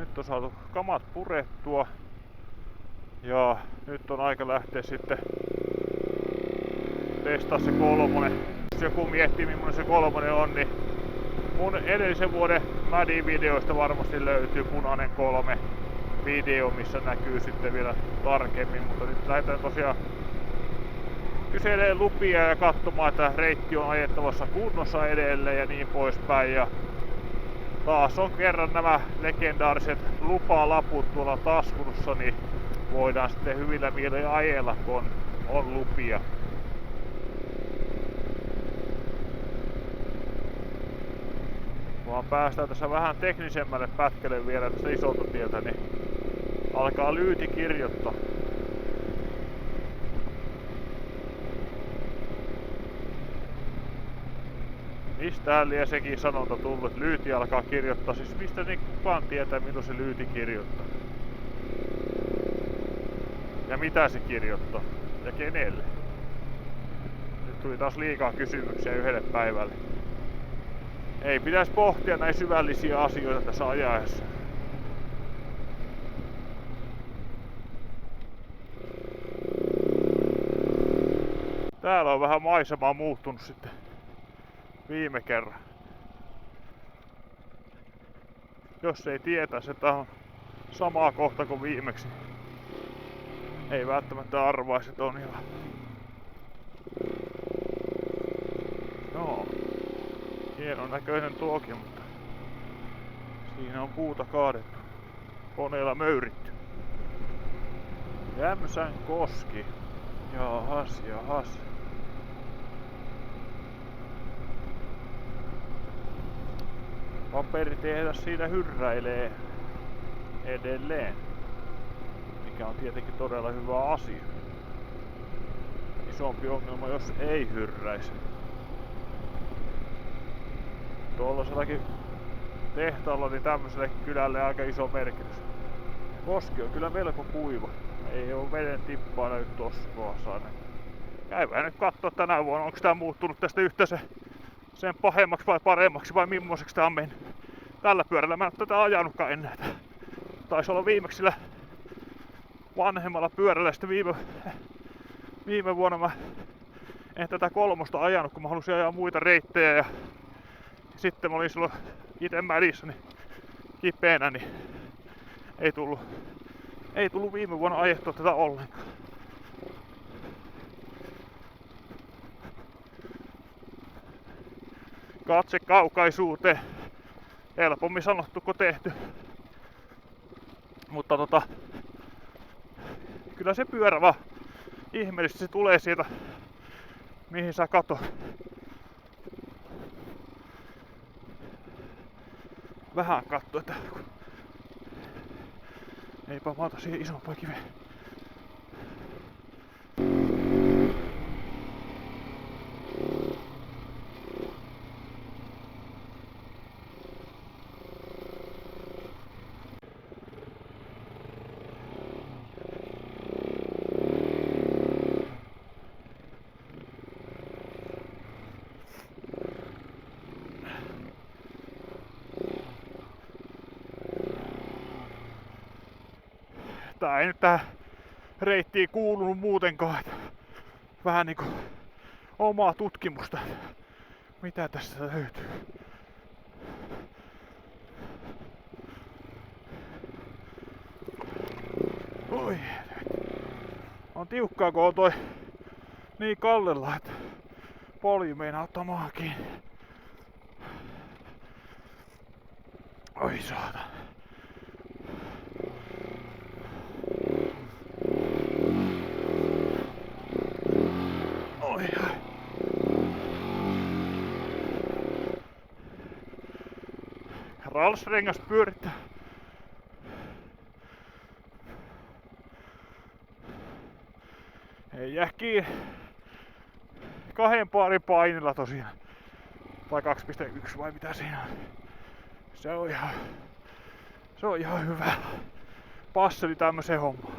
Nyt on saatu kamat purettua. Ja nyt on aika lähteä sitten testaa se kolmonen. Jos joku miettii millainen se kolmonen on, niin mun edellisen vuoden Mädi-videoista varmasti löytyy punainen 3 video, missä näkyy sitten vielä tarkemmin, mutta nyt lähdetään tosiaan kyselee lupia ja katsomaan, että reitti on ajettavassa kunnossa edelleen ja niin poispäin. Ja taas on kerran nämä legendaariset lupalaput tuolla taskussa, niin voidaan sitten hyvillä mielin ajella, kun on lupia. Vaan päästään tässä vähän teknisemmälle pätkälle vielä tästä isolta tieltä, niin alkaa lyyti kirjoittaa. Mistähän lie sekin sanonta tullut, että lyyti alkaa kirjoittaa? Siis mistä niin kukaan tietää, milloin se lyyti kirjoittaa? Ja mitä se kirjoittaa? Ja kenelle? Nyt tuli taas liikaa kysymyksiä yhdelle päivälle. Ei pitäisi pohtia näin syvällisiä asioita tässä ajaessa. Täällä on vähän maisemaa muuttunut sitten viime kerran. Jos ei tietäisi, että on samaa kohta kuin viimeksi, ei välttämättä arvaisi, että on ihan... No, hienon näköinen tuokin, mutta siinä on puuta kaadettu. Koneella möyritty. Jämsän koski. Jahas. Paperitehdas siinä hyrräilee edelleen, mikä on tietenkin todella hyvä asia. Isompi ongelma, jos ei hyrräisi. Tuollaisellakin tehtaalla niin tämmöiselle kylälle aika iso merkitys. Koski on kyllä melko kuiva. Ei oo veden tippaa näy tossa kohdassa. Käydään nyt kattoo tänä vuonna, onko tää muuttunut tästä yhtä sen pahemmaksi vai paremmaksi vai millaiseksi tää on mennyt. Tällä pyörällä mä en oo tätä ajanutkaan ennen. Taisi olla viimeksi sillä vanhemmalla pyörällä. Sitten viime vuonna mä en tätä kolmosta ajanut, kun mä halusin ajaa muita reittejä. Ja sitten mä olin silloin ite Mädissä niin kipeänä, niin ei tullut viime vuonna ajettua tätä ollenkaan. Katse kaukaisuuteen. Helpommin sanottu kuin tehty. Mutta kyllä se pyörä vaan ihmeellisesti se tulee sieltä, mihin sä katot. Vähän katso, että eipä maata siihen isompaa kiveä. Tää ei nyt tähän reittiin kuulunut muutenkaan. Että vähän niinku omaa tutkimusta. Mitä tässä löytyy? Oi, on tiukkaa kun on toi niin kallella, että polvi meinaa ottaa maahan kiinni. Oi saatana. Ralsrengas pyörittää. Ei jää kiinni. 2 paarin painilla tosiaan. Tai 2.1 vai mitä siinä on. Se on ihan hyvä. Passeli tämmösen hommaan.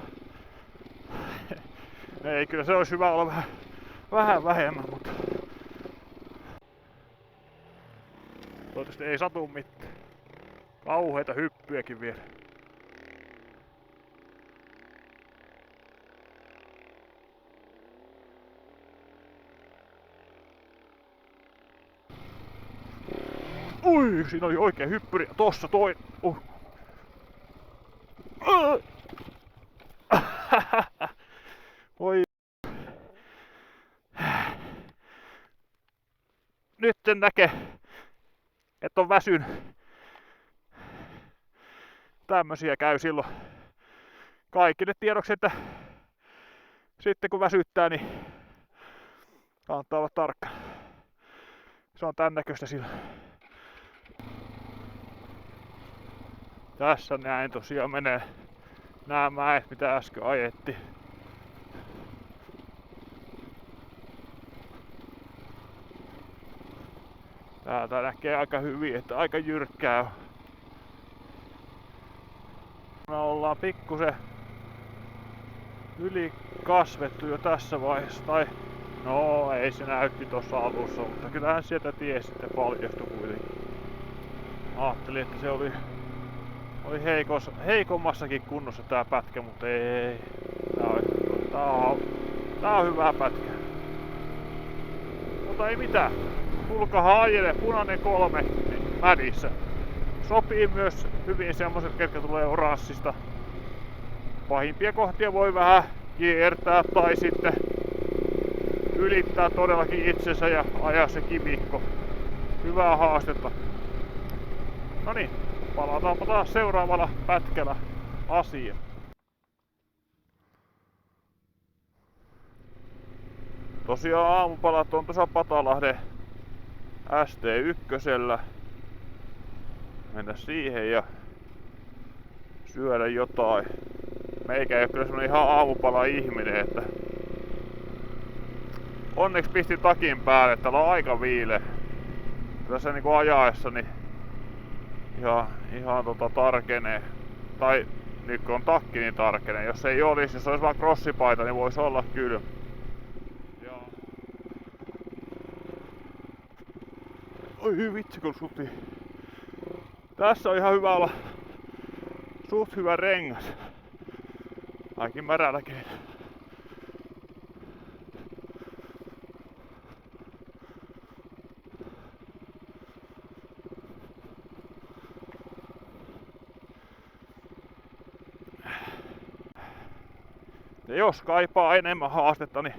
Ei, kyllä se olisi hyvä olla vähän vähemmän, mutta toivottavasti ei satu mitään. Kauheita hyppyjäkin vielä. Ui, siinä oli oikein hyppyri. Tossa toi. Oi. Nyt sen näkee, että on väsynyt. Tämmösiä käy silloin. Kaikille tiedoksi, että sitten kun väsyttää, niin kannattaa olla tarkka. Se on tän näköistä silloin. Tässä näin tosiaan menee nämä mäet, mitä äsken ajettiin. Täältä näkee aika hyvin, että aika jyrkkää on. Me ollaan pikkusen yli kasvettu jo tässä vaiheessa. Tai no ei se näytti tossa alussa, mutta kyllähän sieltä tiesi sitten paljastui kuitenkin. Ajattelin, että se oli heikommassakin kunnossa tää pätkä, mutta ei. Tää on hyvä pätkä. Mutta ei mitään. Tulkahan ajele, punainen 3 mädissä. Sopii myös hyvin semmoset, ketkä tulee oranssista. Pahimpia kohtia voi vähän kiertää tai sitten ylittää todellakin itsensä ja ajaa se kimikko. Hyvää haastetta. No niin, palataanpa taas seuraavalla pätkällä asiaan. Tosiaan aamupalat on tuossa Patalahden ST1. Mennä siihen ja syödä jotain. Meikä ei ole kyllä semmonen ihan aamupala ihminen, että onneksi pistin takin päälle, että täällä on aika viileä. Tässä niinku ajaessa niin ihan tarkenee. Tai nyt kun on takki niin tarkenee. Jos ei olisi, jos olisi vaan crossipaita, niin voisi olla kyllä. Oi vitsi kun suti. Tässä on ihan hyvä olla suht hyvä rengas. Ainakin märällä keillä. Ja jos kaipaa enemmän haastetta, niin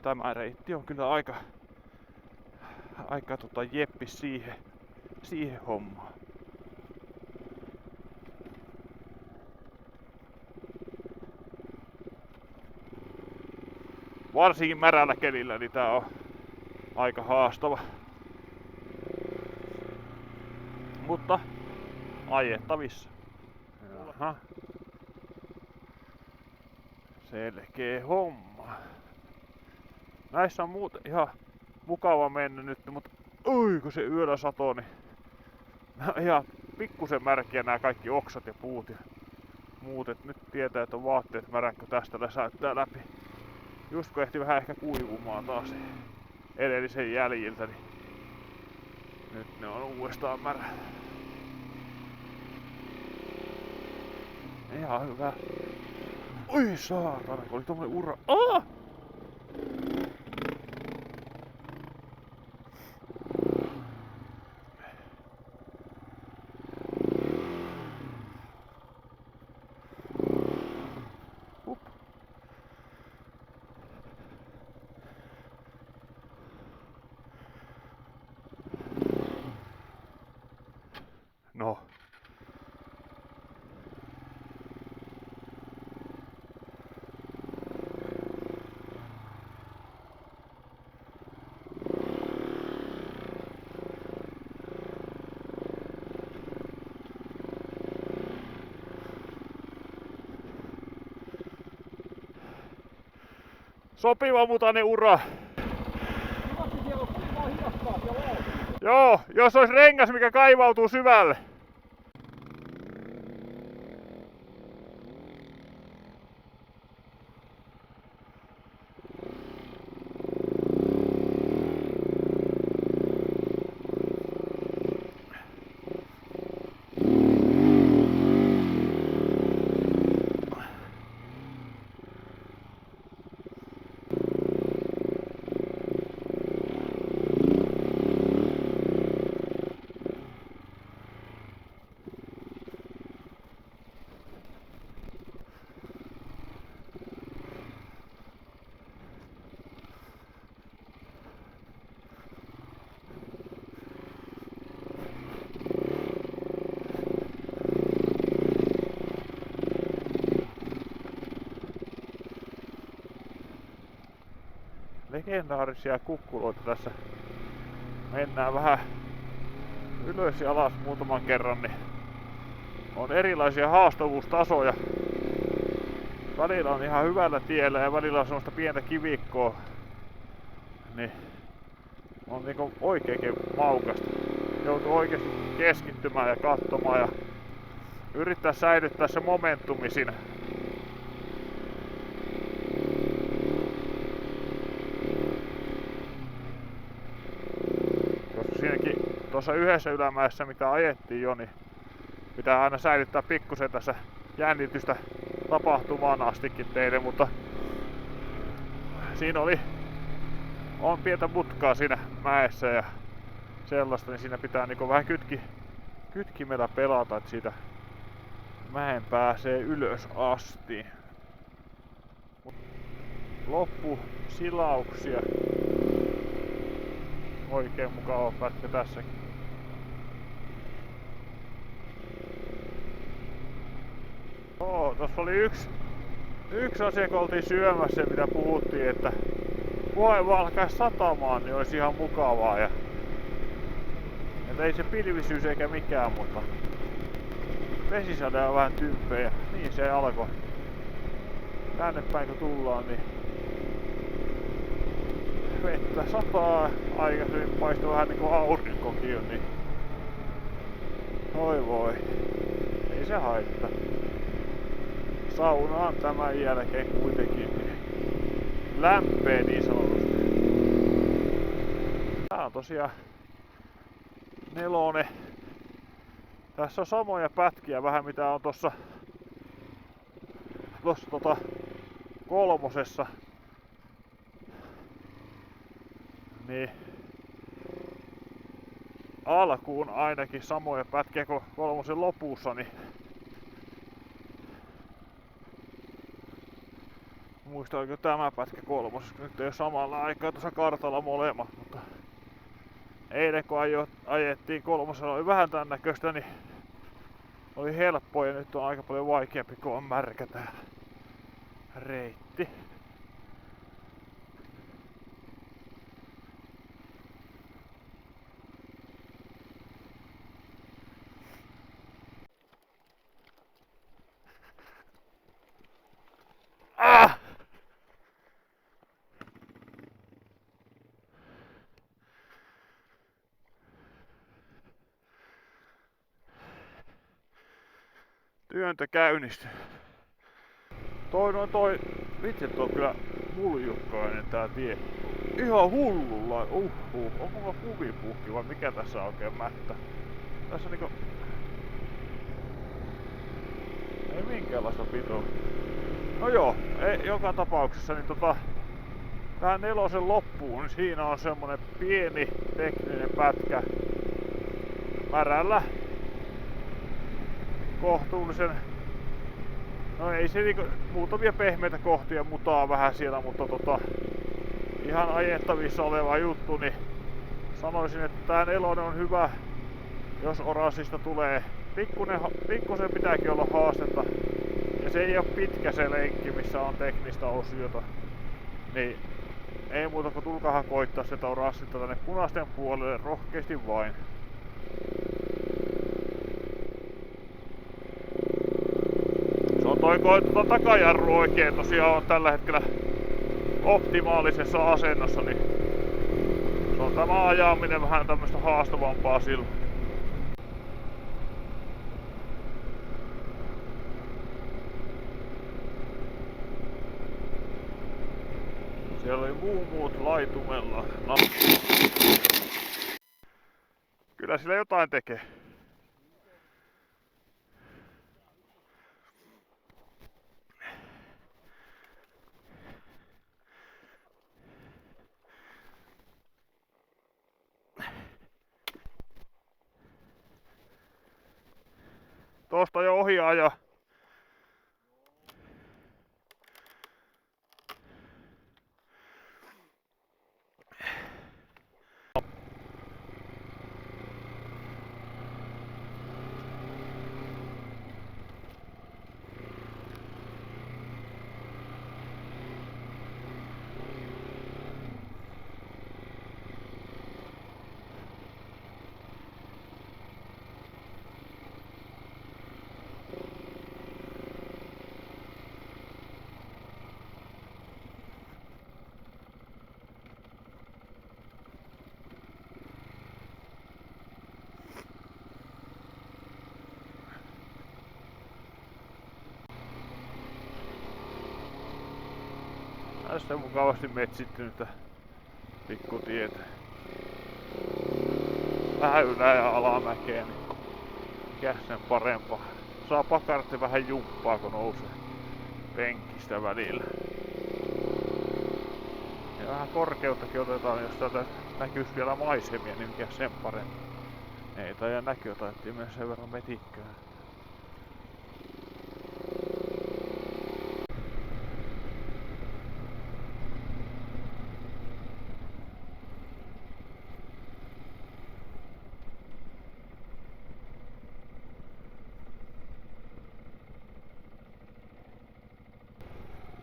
tämä reitti on kyllä aika jeppis siihen hommaan. Varsinkin märällä kelillä, niin tää on aika haastava. Mutta ajettavissa. Jaha. Selkeä homma. Näissä on muuten ihan mukava mennä nyt, mutta oi kun se yöllä satoi, niin ihan pikkusen märkiä nämä kaikki oksat ja puut ja muut. Et nyt tietää, että on vaatteet märät, kun tästä läsäyttää läpi. Just kun ehti vähän ehkä kuivumaan taas edellisen jäljiltä, niin nyt ne on uudestaan märät. Ihan hyvä. Oi saatana, kun oli tommonen ura. Ah! No. Sopiva mutainen ura. Joo, jos olisi rengas mikä kaivautuu syvälle. legendaarisia kukkuloita tässä. Mennään vähän ylös ja alas muutaman kerran, niin on erilaisia haastavuustasoja. Välillä on ihan hyvällä tiellä ja välillä on semmoista pientä kivikkoa. Niin on niinku oikeinkin maukasta. Joutuu oikeesti keskittymään ja katsomaan ja yrittää säilyttää se momentumi siinä. Koska siinäkin tuossa yhdessä ylämäessä mitä ajettiin jo, niin pitää aina säilyttää pikkusen tässä jännitystä tapahtumaan astikin teille, mutta siinä on pientä mutkaa siinä mäessä ja sellaista, niin siinä pitää niinku vähän kytkimellä pelata, että siitä mäen pääsee ylös asti. Loppu silauksia. Oikein mukava pätkä tässäkin. Tossa oli yksi asia, kun oltiin syömässä, mitä puhuttiin, että kun alkaisi satamaan, niin olisi ihan mukavaa. Ja ei se pilvisyys eikä mikään, mutta vesisade on vähän tympeä. Niin se alkoi. Tänne päin kun tullaan, niin vettä sataa aikaisemmin, paistaa vähän niinku aurinkokin on, niin oi voi, ei se haittaa. Saunaan tämän jälkeen kuitenkin lämpee niin sanotusti. Tää on tosiaan 4. Tässä on samoja pätkiä vähän mitä on tossa 3. Niin alkuun ainakin samoja pätkiä kuin 3 lopussa, niin muista oliko tämä pätkä 3. Nyt ei ole samalla aikaa tuossa kartalla molemmat, mutta eilen kun ajettiin 3. oli vähän tän näköistä, niin oli helppoa ja nyt on aika paljon vaikeampi, kun on märkä tää reitti. Työntö käynnistyy. Vitsi, tuo on kyllä muljukkainen tää tie. Ihan hullulla. Onko mulla kuvipuhki vai mikä tässä on oikein mättä? Tässä niinku ei minkäänlaista pitoa. No joo, joka tapauksessa niin tähän 4 loppuun, niin siinä on semmonen pieni tekninen pätkä märällä. Kohtuullisen, no ei se niinku, muutamia pehmeitä kohtia mutaa vähän siellä, mutta ihan ajettavissa oleva juttu, niin sanoisin, että tää 4 on hyvä, jos Orasista tulee. Pikkusen pitääkin olla haastetta, ja se ei oo pitkä se lenkki, missä on teknistä osiota, niin ei muuta kuin tulkahan koittaa sitä Orasista tänne punaisten puolelle rohkeasti vain. Toi takajarru oikein tosiaan on tällä hetkellä optimaalisessa asennossa, niin se on tämä ajaminen vähän tämmöstä haastavampaa silloin. Siellä oli muut laitumella. No. Kyllä sillä jotain tekee. Tuosta jo ohi aja. Tässä mukavasti metsittynyttä pikkutietä. Vähän ylä- ja alamäkeen, niin mikä sen parempaa. Saa pakartti vähän jumppaa, kun nousee penkistä välillä. Ja vähän korkeuttakin otetaan, jos täältä näkyisi vielä maisemia, niin mikä sen parempi. Ei taida näkyä, taittiin mennä sen verran metikkään.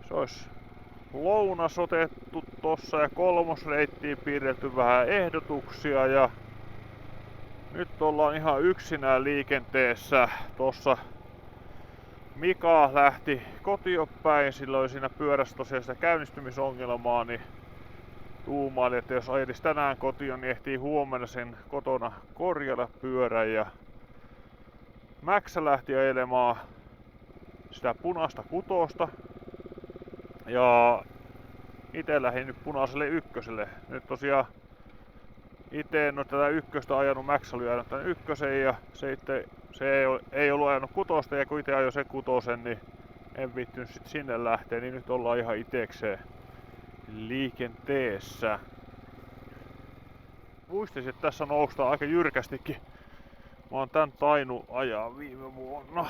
Se olisi lounas otettu tossa ja kolmosreittiin piirretty vähän ehdotuksia ja nyt ollaan ihan yksinään liikenteessä. Tossa Mika lähti kotiin päin, sillä oli siinä pyörässä tosiaan sitä käynnistymisongelmaa, niin tuumaili, että jos ajelisi tänään kotiin, niin ehtii huomenna sen kotona korjata pyörän. Ja Mäksä lähti ajelemaan sitä punaista kutosta ja ite lähdin nyt punaiselle ykköselle. Nyt tosiaan ite en ole tätä ykköstä ajanut, Mäksä oli ajanut tän ykkösen ja se ei ollut ajanut kutosta, ja kun ite ajoi sen kutosen, niin en viittynyt sit sinne lähteä, niin nyt ollaan ihan itekseen liikenteessä. Muistaisin, että tässä noustaan aika jyrkästikin. Mä oon tän tainnut ajaa viime vuonna.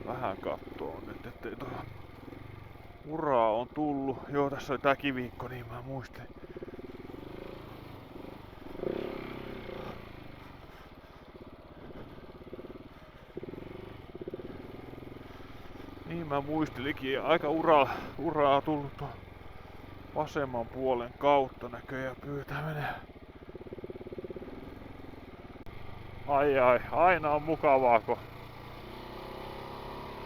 Vähän kattoo nyt, ettei tuohon uraa on tullut. Joo, tässä oli tää kiviikko, niin mä muistin. Niin mä muistelikin, aika uraa tullut tuon vasemman puolen kautta näköjään pyytää menee. Ai, aina on mukavaa, kun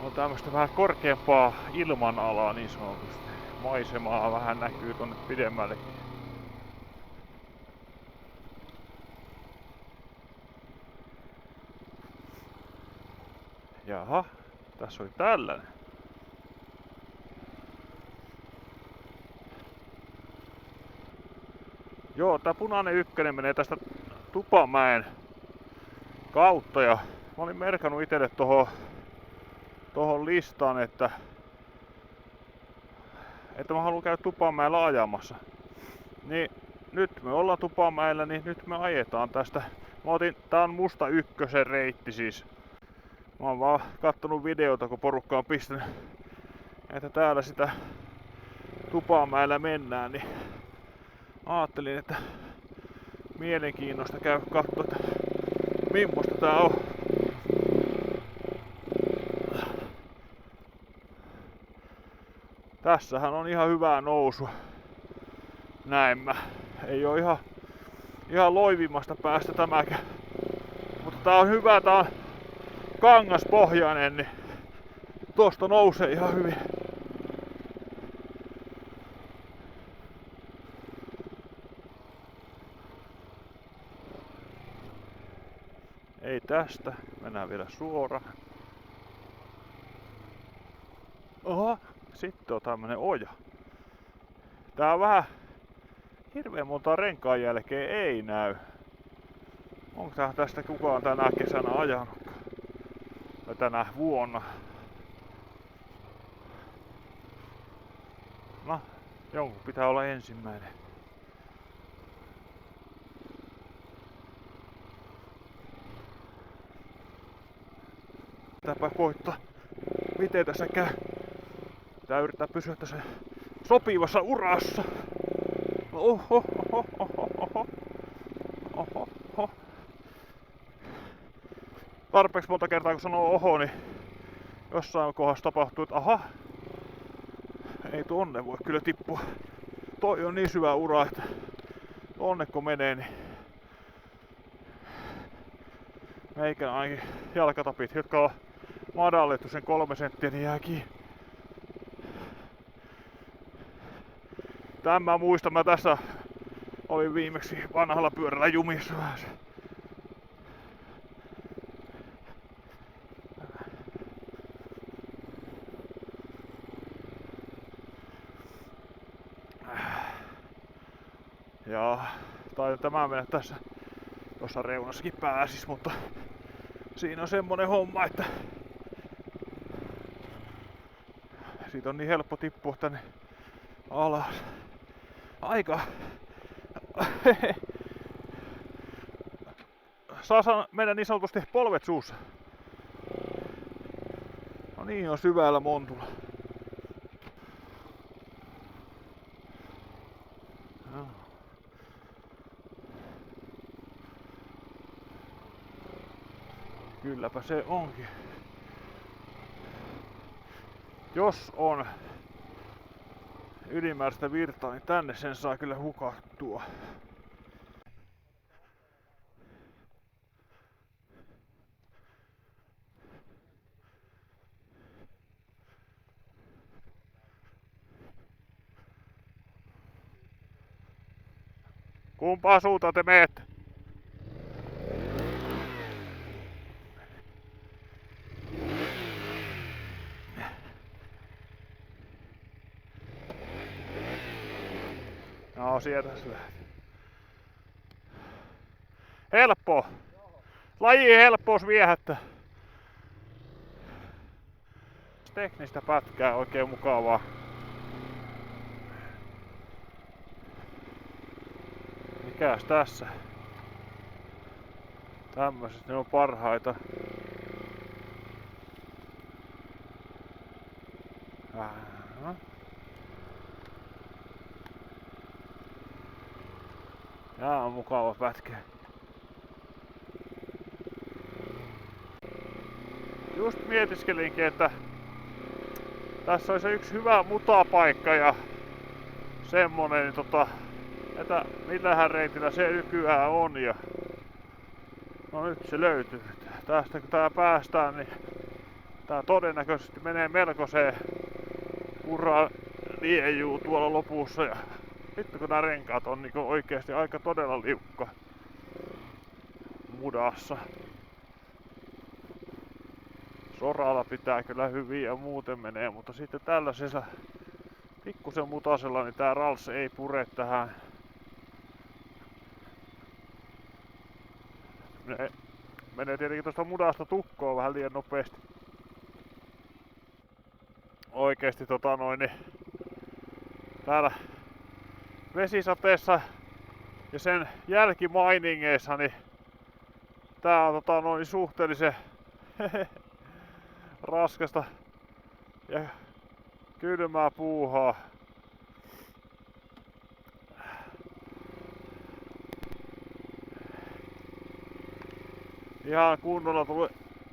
on tämmöstä vähän korkeampaa ilmanalaa niin sanotusti. Maisemaa vähän näkyy tonne pidemmälle. Jaha, tässä oli tällainen. Joo, tää punainen ykkönen menee tästä Tupamäen kautta ja mä olin merkannut itelle tohon listaan, että mä haluan käydä Tupamäellä ajamassa. Niin nyt me ollaan Tupamäellä, niin nyt me ajetaan tästä. Tää on musta ykkösen reitti siis. Mä oon vaan kattonut videota, kun porukka on pistänyt, että täällä sitä Tupamäellä mennään, niin ajattelin, että mielenkiinnosta käy katsoa, että mimmosta tää on. Tässähän on ihan hyvää nousua. Näemmä. Ei oo ihan loivimmasta päästä tämäkään. Mutta tää on hyvä, tää on kangaspohjainen, niin tosta nousee ihan hyvin. Ei tästä, mennään vielä suoraan. Oho, sitten on tämmönen oja. Tää on vähän hirveän monta renkaan jälkeen ei näy. Onko tästä kukaan tänä kesänä ajanutkaan? Tai tänä vuonna? No, jonkun pitää olla ensimmäinen. Pitääpä koittaa, miten tässä käy. Pitää yrittää pysyä tässä sopivassa urassa. Oho. Tarpeeksi monta kertaa kun sanoo oho, niin jossain kohdassa tapahtuu, että aha, ei tuonne voi kyllä tippua. Toi on niin syvä ura, että tonne kun menee, niin meikän ainakin jalkatapit, jotka on madallettu sen 3 senttiä, niin jää kiinni. Tän mä muistan, mä tässä olin viimeksi vanhalla pyörällä jumissa vähän. Ja tai tämä mennä tässä tuossa reunassakin pääsis, mutta siinä on semmonen homma, että siitä on niin helppo tippua tänne alas. Aika saa mennä niin sanotusti polvet suussa. No niin, on syvällä montulla. No. Kylläpä se onkin. Jos on ylimääräistä virtaa, niin tänne sen saa kyllä hukattua. Kumpaa suuntaan te meette? No sieltä se lähti. Helppo. Laji helppous viehättää. Teknistä pätkää, oikein mukavaa. Mikäs tässä? Tämmöiset ne on parhaita. Tää on mukava pätkä. Just mietiskelinkin, että tässä olisi yksi hyvä mutapaikka ja semmonen, niin että millähän reitillä se nykyään on. Ja no nyt se löytyy. Tästä kun tää päästään, niin tää todennäköisesti menee melkoiseen kuraan liejuu tuolla lopussa. Ja sitten kun nää renkaat on niin oikeesti aika todella liukka mudassa. Soralla pitää kyllä hyvin ja muuten menee, mutta sitten tällaisella pikkusen mutasella niin tää rals ei pure tähän. Menee tietenkin tuosta mudasta tukkoon vähän liian nopeasti. Oikeesti niin täällä vesisateessa ja sen jälkimainingeissa niin tää on suhteellisen raskasta ja kylmää puuhaa. Ihan kunnolla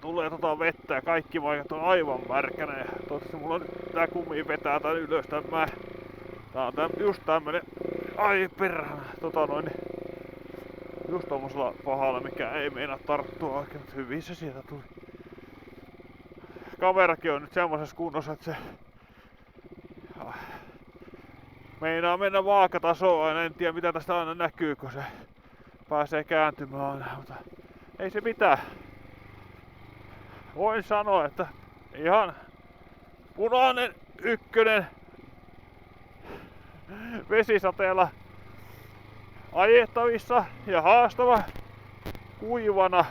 tulee vettä ja kaikki paikat on aivan märkänä. Ja toivottavasti mulla on nyt tää kumi vetää tän ylös tän tää on just tämmönen, ai perhana, just tommosella pahalla, mikä ei meinaa tarttua oikein, mutta hyvin se sieltä tuli. Kamerakin on nyt semmosessa kunnossa, että se meinaa mennä vaakatasoon, en tiedä mitä tästä aina näkyy, kun se pääsee kääntymään aina, mutta ei se mitään. Voin sanoa, että ihan punainen ykkönen vesisateella ajettavissa ja haastava kuivana.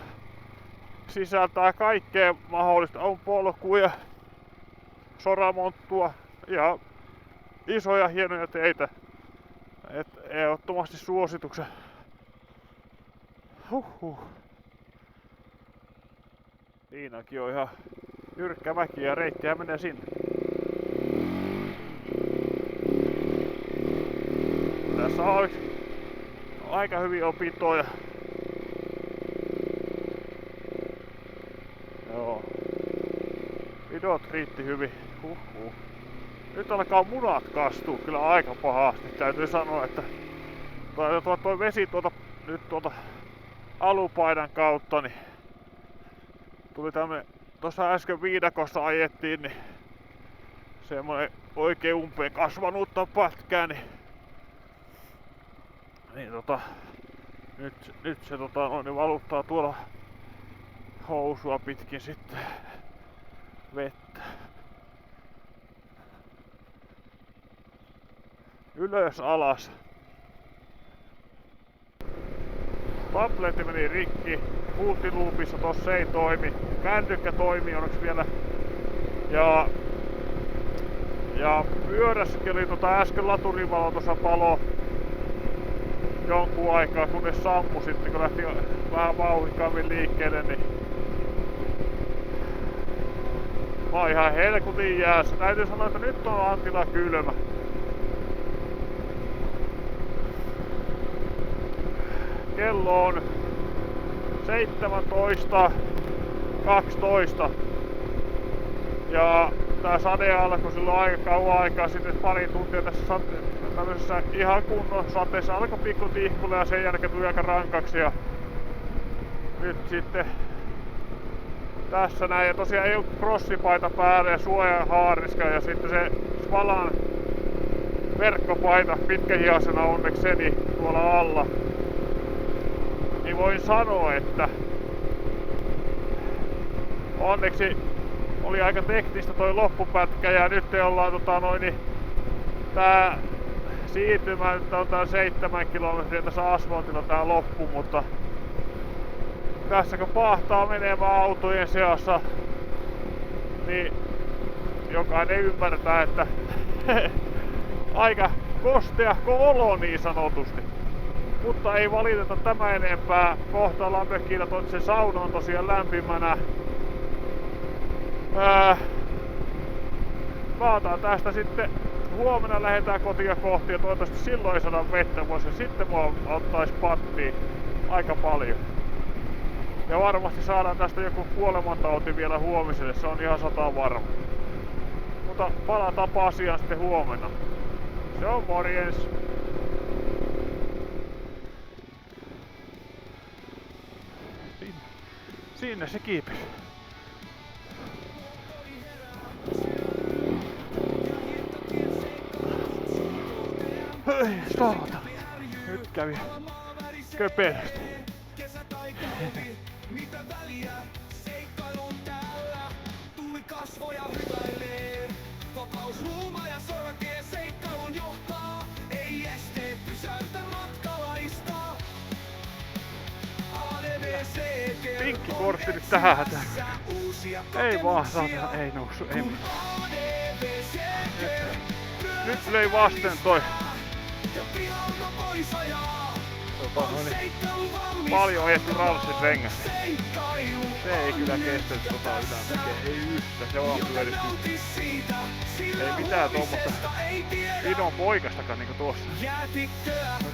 Sisältää kaikkea mahdollista. On polkuja, soramonttua ja isoja hienoja teitä. Ehdottomasti suosituksen. Siinäkin on ihan jyrkkä mäki ja reittiä menee sinne. Tässä on aika hyvin on pitoja. Joo. Pidot riitti hyvin. Nyt alkaa munat kastua kyllä aika pahasti. Täytyy sanoa, että tuo vesi nyt tuolta alupaidan kautta niin tuli tämmönen, tuossa äsken viidakossa ajettiin, niin semmonen oikein umpeen kasvanutta pätkää, niin nyt se niin valuttaa tuolla housua pitkin sitten vettä. Ylös alas. tabletti meni rikki, multiloopissa tossa ei toimi, kännykkä toimii onneksi vielä. Ja pyörässäkin oli äsken laturivalo tuossa palo jonkun aikaa, kunnes sammui sitten, kun lähti vähän vauhdikkaammin liikkeelle, niin mä oon ihan helkutin jäässä. Täytyy sanoa, että nyt on Antila kylmä. Kello on 17:12. Ja tää sade alkoi silloin aika kauan aikaa sitten, pari tuntia tässä tämmöisessä ihan kunnon sateessa alkoi pikku tihkulle ja sen jälkeen tuli aika rankaksi. Ja nyt sitten tässä näin, ja tosiaan ei oo crossipaita päällä ja suojahaariska ja sitten se Svalan verkkopaita pitkähiasena onnekseni tuolla alla. Niin voin sanoa, että onneksi oli aika teknistä toi loppupätkä ja nyt ollaan tää siirtymä nyt on tää 7 kilometriä tässä asfaltilla tää loppu, mutta tässä kun pahtaa menemään autojen seassa, niin jokainen ymmärtää, että aika kosteahko olo niin sanotusti. Mutta ei valiteta tämä enempää. Kohta ollaan mökillä, se sauna on tosiaan lämpimänä. Paataan tästä sitten. Huomenna lähdetään kotia kohti ja toivottavasti silloin ei saada vettä, voisi sitten mua ottais pattiin aika paljon. Ja varmasti saadaan tästä joku kuolemantauti vielä huomiselle, se on ihan 100 varma. Mutta palataanpa asiaan sitten huomenna. Se on morjens! Sinne se kiipesi. Hei, saatana. Nyt kävi köpelösti. Mitä väliä, seikkailun täällä, tuli kasvoja hyväilee. Vapaus, huuma ja soratie seikkailun johtaa, ei esteet pysäytä matkalaista. Pinkki kortti nyt tähän hätään. Ei vaan, saatana, ei noussu, ei mitään. Nyt löi vasten toi. Paljon ajettu ralssis rengästä. Se ei kyllä kestänyt ylämäkeä, ei yhtä, se on pyöritty. Ei mitään tommoista pidon poikastakaan niinku tossa. No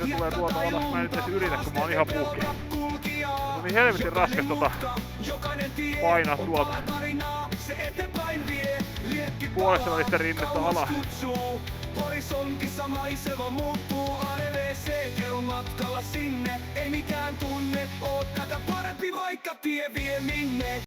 se tulee tuolta alas, mä en nyt edes yritä, kun mä oon ihan puhki. Se on niin helvetin raskas painaa tuolta puolesta välistä rinnettä alas. Horisontissa maisema muuttuu ADVC, kerron matkalla sinne, ei mikään tunne, oot tätä parempi vaikka tie vie minne.